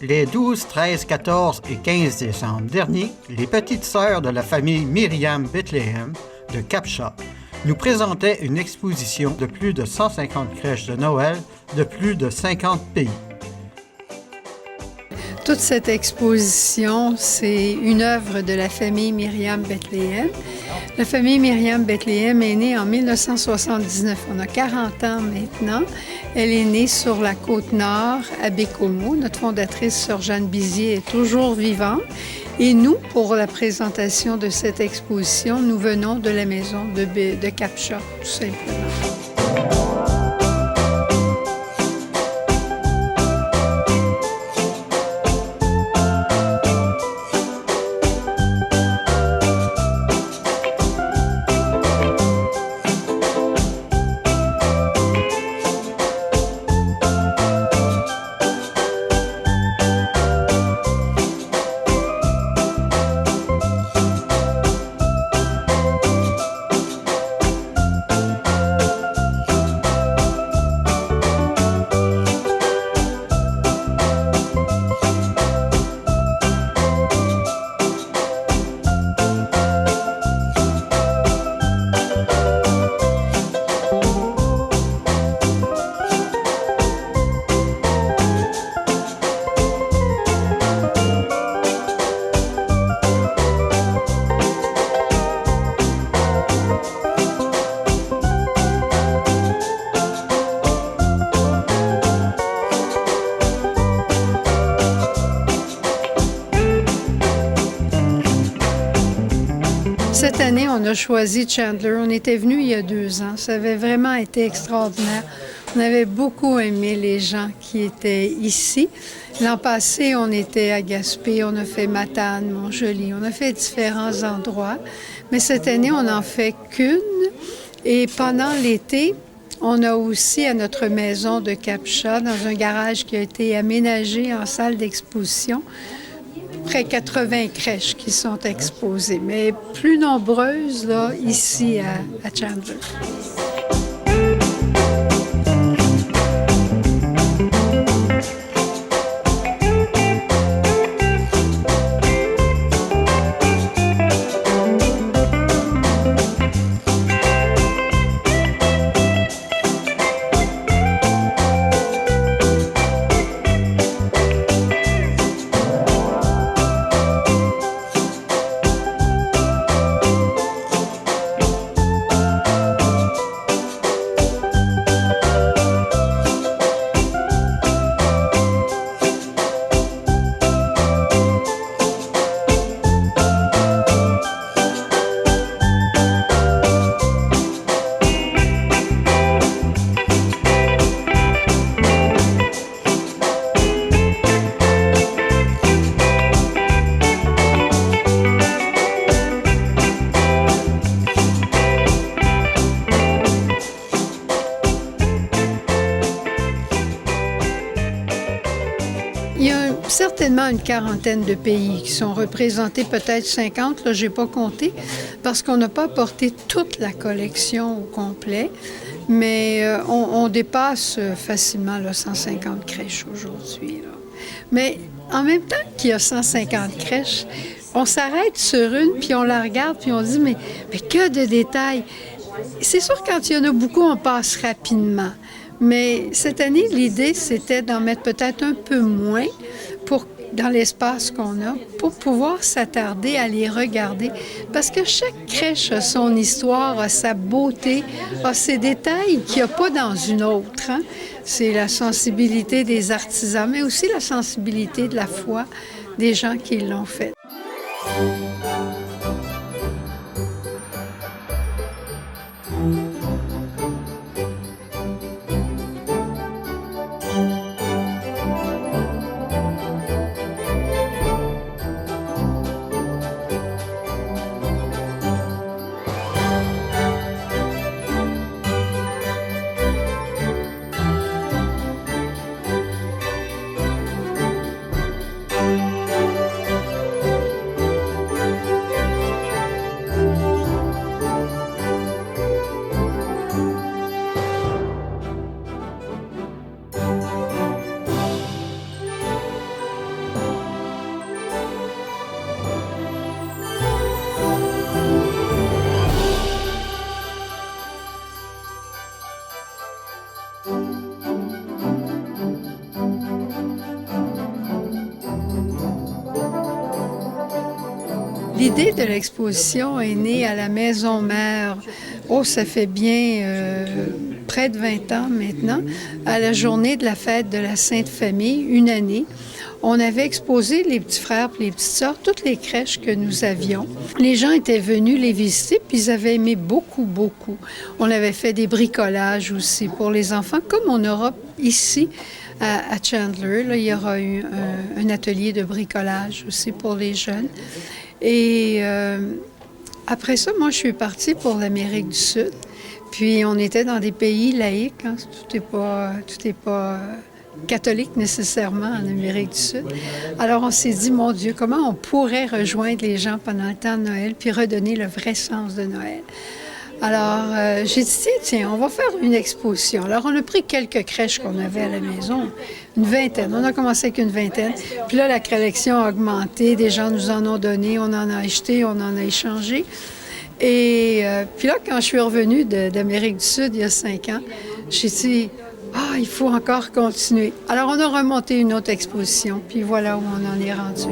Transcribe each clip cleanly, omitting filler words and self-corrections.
Les 12, 13, 14 et 15 décembre dernier, les petites sœurs de la famille Myriam Bethléem de Capshaw nous présentaient une exposition de plus de 150 crèches de Noël de plus de 50 pays. Toute cette exposition, c'est une œuvre de la famille Myriam Bethléem. La famille Myriam Bethléem est née en 1979. On a 40 ans maintenant. Elle est née sur la Côte-Nord, à Bécomo. Notre fondatrice, Sœur Jeanne Bizier, est toujours vivante. Et nous, pour la présentation de cette exposition, nous venons de la maison de Capshaw, tout simplement. Cette année, on a choisi Chandler. On était venus il y a 2 ans. Ça avait vraiment été extraordinaire. On avait beaucoup aimé les gens qui étaient ici. L'an passé, on était à Gaspé, on a fait Matane, Montjoly, on a fait différents endroits. Mais cette année, on n'en fait qu'une. Et pendant l'été, on a aussi à notre maison de Capshaw, dans un garage qui a été aménagé en salle d'exposition, près de 80 crèches qui sont exposées, mais plus nombreuses là, ici à Chandler. Il y a certainement une quarantaine de pays qui sont représentés, peut-être 50, là, je n'ai pas compté, parce qu'on n'a pas apporté toute la collection au complet, mais on dépasse facilement là, 150 crèches aujourd'hui. Là. Mais en même temps qu'il y a 150 crèches, on s'arrête sur une, puis on la regarde, puis on dit, mais que de détails! C'est sûr, quand il y en a beaucoup, on passe rapidement. Mais cette année, l'idée, c'était d'en mettre peut-être un peu moins dans l'espace qu'on a pour pouvoir s'attarder à les regarder. Parce que chaque crèche a son histoire, a sa beauté, a ses détails qu'il n'y a pas dans une autre. Hein? C'est la sensibilité des artisans, mais aussi la sensibilité de la foi des gens qui l'ont fait. L'idée de l'exposition est née à la Maison Mère. Oh, ça fait bien près de 20 ans maintenant, à la journée de la fête de la Sainte Famille, une année. On avait exposé les petits frères et les petites sœurs, toutes les crèches que nous avions. Les gens étaient venus les visiter, puis ils avaient aimé beaucoup, beaucoup. On avait fait des bricolages aussi pour les enfants, comme on aura ici à Chandler. Là, il y aura eu un atelier de bricolage aussi pour les jeunes. Et après ça, moi, je suis partie pour l'Amérique du Sud. Puis on était dans des pays laïques. Hein. Tout est pas catholique nécessairement en Amérique du Sud. Alors on s'est dit, mon Dieu, comment on pourrait rejoindre les gens pendant le temps de Noël puis redonner le vrai sens de Noël. Alors j'ai dit, tiens, on va faire une exposition. Alors on a pris quelques crèches qu'on avait à la maison, une vingtaine. On a commencé avec une vingtaine. Puis là, la collection a augmenté. Des gens nous en ont donné, on en a acheté, on en a échangé. Et puis là, quand je suis revenue d'Amérique du Sud il y a 5 ans, j'ai dit, il faut encore continuer. Alors, on a remonté une autre exposition, puis voilà où on en est rendu.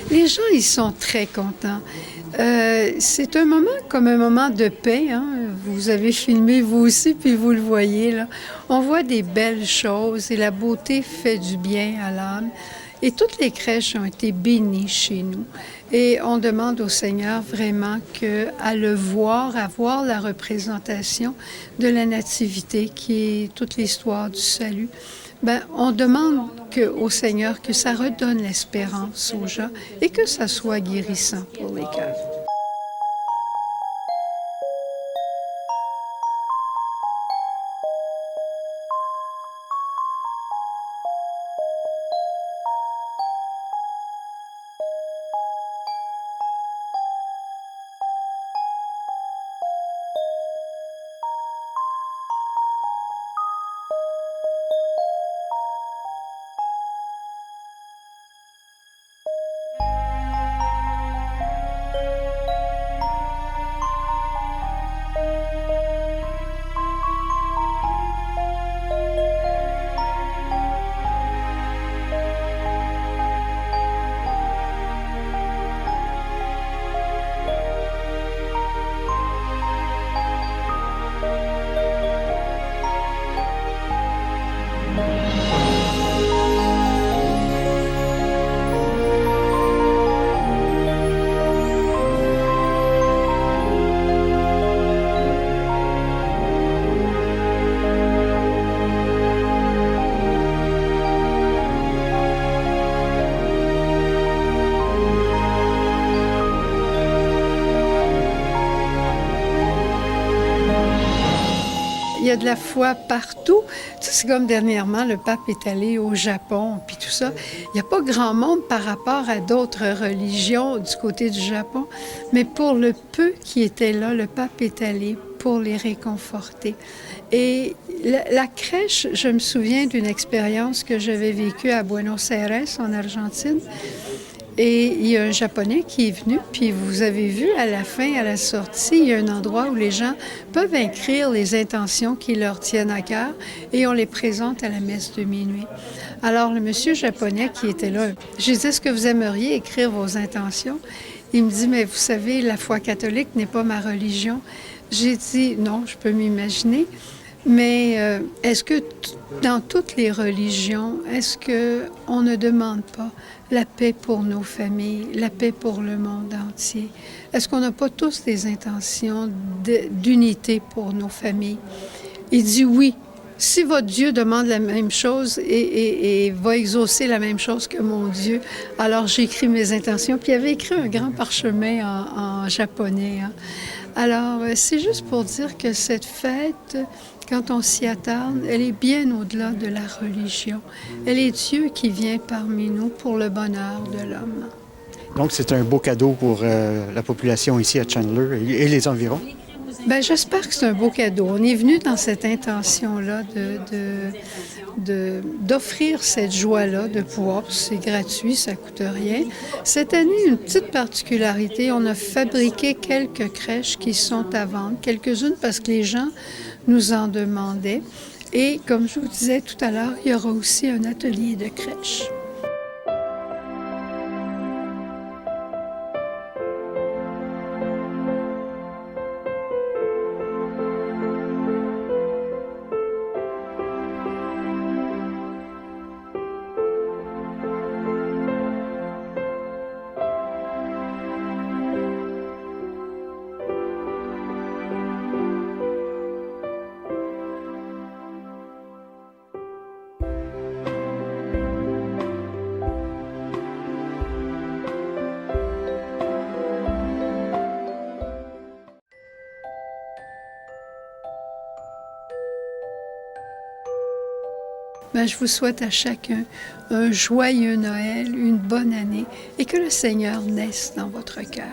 Les gens, ils sont très contents. C'est un moment comme un moment de paix. Hein? Vous avez filmé, vous aussi, puis vous le voyez. Là. On voit des belles choses et la beauté fait du bien à l'âme. Et toutes les crèches ont été bénies chez nous. Et on demande au Seigneur vraiment qu'à le voir, à voir la représentation de la Nativité, qui est toute l'histoire du salut, on demande au Seigneur que ça redonne l'espérance aux gens et que ça soit guérissant pour les cœurs. Il y a de la foi partout. Tu sais, c'est comme dernièrement, le pape est allé au Japon, puis tout ça. Il n'y a pas grand monde par rapport à d'autres religions du côté du Japon, mais pour le peu qui était là, le pape est allé pour les réconforter. Et la crèche, je me souviens d'une expérience que j'avais vécue à Buenos Aires, en Argentine. Et il y a un Japonais qui est venu, puis vous avez vu à la fin, à la sortie, il y a un endroit où les gens peuvent écrire les intentions qui leur tiennent à cœur et on les présente à la messe de minuit. Alors, le monsieur japonais qui était là, j'ai dit, est-ce que vous aimeriez écrire vos intentions? Il me dit, mais vous savez, la foi catholique n'est pas ma religion. J'ai dit, non, je peux m'imaginer. Mais est-ce que dans toutes les religions, est-ce qu'on ne demande pas la paix pour nos familles, la paix pour le monde entier? Est-ce qu'on n'a pas tous des intentions d'unité pour nos familles? Il dit oui. Si votre Dieu demande la même chose et va exaucer la même chose que mon Dieu, alors j'écris mes intentions. Puis il avait écrit un grand parchemin en japonais. Hein. Alors, c'est juste pour dire que cette fête, quand on s'y attarde, elle est bien au-delà de la religion. Elle est Dieu qui vient parmi nous pour le bonheur de l'homme. Donc, c'est un beau cadeau pour la population ici à Chandler et les environs. Bien, j'espère que c'est un beau cadeau. On est venu dans cette intention-là d'offrir cette joie-là, de pouvoir, c'est gratuit, ça ne coûte rien. Cette année, une petite particularité, on a fabriqué quelques crèches qui sont à vendre, quelques-unes parce que les gens nous en demandaient. Et comme je vous disais tout à l'heure, il y aura aussi un atelier de crèche. Bien, je vous souhaite à chacun un joyeux Noël, une bonne année et que le Seigneur naisse dans votre cœur.